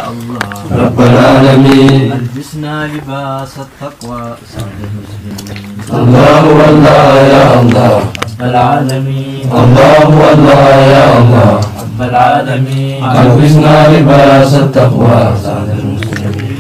الله رب العالمين ألبسنا لباس التقوى سعد المسلمين الله والله يا الله رب العالمين الله والله يا الله رب العالمين ألبسنا لباس التقوى سعد المسلمين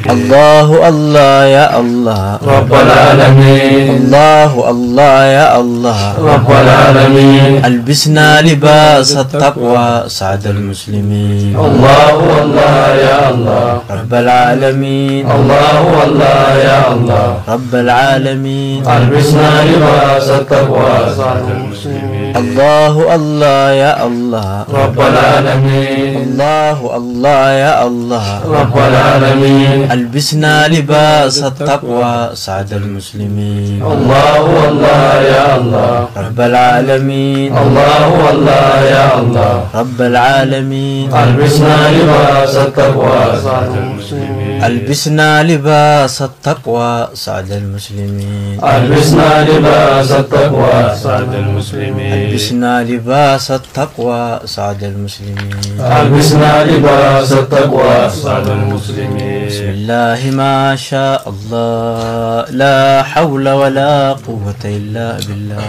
الله الله يا الله رب العالمين الله الله يا الله رب العالمين ألبسنا لباس التقوى سعد المسلمين الله والله يا الله رب العالمين الله والله يا الله رب العالمين ألبسنا لباس التقوى سعد المسلمين الله الله يا الله رب العالمين الله الله يا الله رب العالمين ألبسنا لباس التقوى سعد المسلمين الله والله يا الله رب العالمين الله والله يا الله رب العالمين ألبسنا لباس التقوى سعد المسلمين ألبسنا لباس التقوى سعد المسلمين ألبسنا لباس التقوى سعد المسلمين ألبسنا لباس التقوى سعد المسلمين ألبسنا لباس التقوى سعد المسلمين بسم الله ما شاء الله لا حول ولا قوة إلا بالله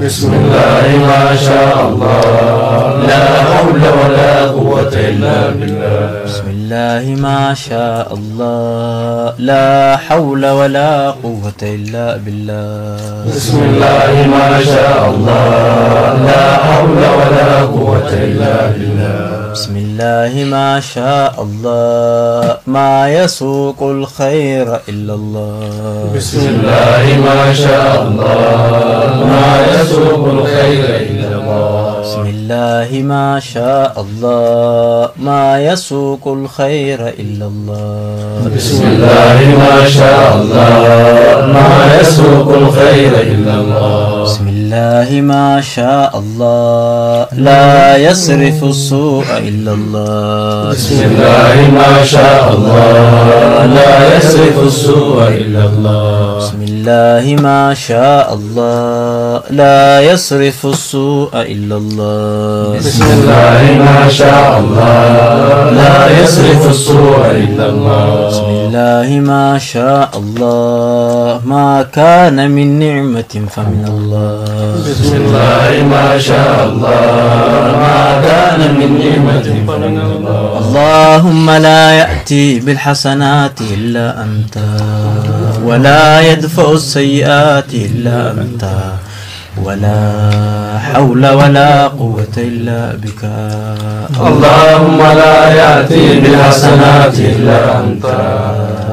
بسم الله ما شاء الله لا حول ولا قوة إلا بالله بسم الله ما شاء الله لا حول ولا قوة إلا بالله بسم الله ما شاء الله لا حول ولا قوة إلا بالله بسم الله ما شاء الله ما يسوق الخير إلا الله بسم الله ما شاء الله ما يسوق الخير إلا الله بسم الله ما شاء الله ما يسوق الخير إلا الله بسم الله ما شاء الله ما يسوق الخير إلا الله بسم الله ما شاء الله لا يصرف السوء إلا الله بسم الله ما شاء الله لا يصرف السوء إلا الله بسم الله ما شاء الله لا يصرف السوء إلا الله بسم الله ما شاء الله لا يصرف السوء إلا الله بسم الله ما شاء الله ما كان من نعمة فمن الله بسم الله ما شاء الله ما كان من نعمة فمن الله اللهم لا يأتي بالحسنات إلا أنت ولا يدفع السيئات إلا أنت ولا حول ولا قوة إلا بك اللهم لا يأتي بالحسنات إلا أنت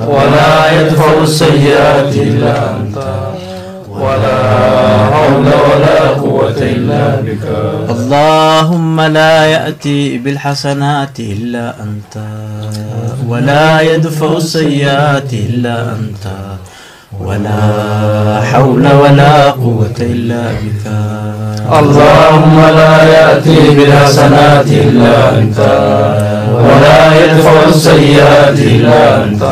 ولا يدفع السيئات إلا أنت ولا حول ولا قوة إلا بك اللهم لا يأتي بالحسنات إلا أنت ولا يدفع السيئات إلا أنت ولا حول ولا قوة إلا بك اللهم لا يأتي بالحسنات إلا أنت ولا يدفع السيئات إلا أنت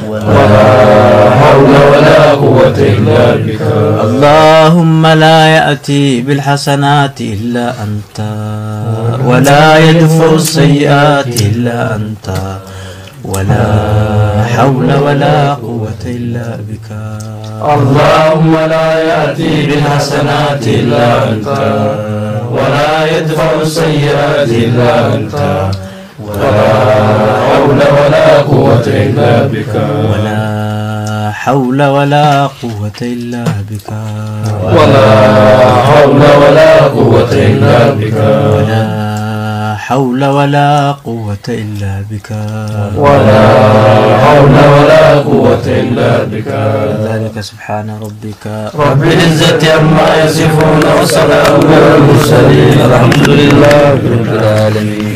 ولا حول ولا قوة إلا بك اللهم لا يأتي بالحسنات إلا أنت ولا يدفع السيئات إلا أنت ولا حول ولا قوة إلا بك اللهم لا يأتي بالحسنات إلا أنت ولا يدفع السيئات إلا أنت ولا حول ولا قوة إلا بك ولا حول ولا قوة إلا بك ولا حول ولا قوة إلا بك ولا حول ولا قوة إلا بك ولا حول ولا قوة إلا بك ذلك سبحان ربك رب العزة عما يصفون وسلام على المرسلين الحمد لله رب العالمين.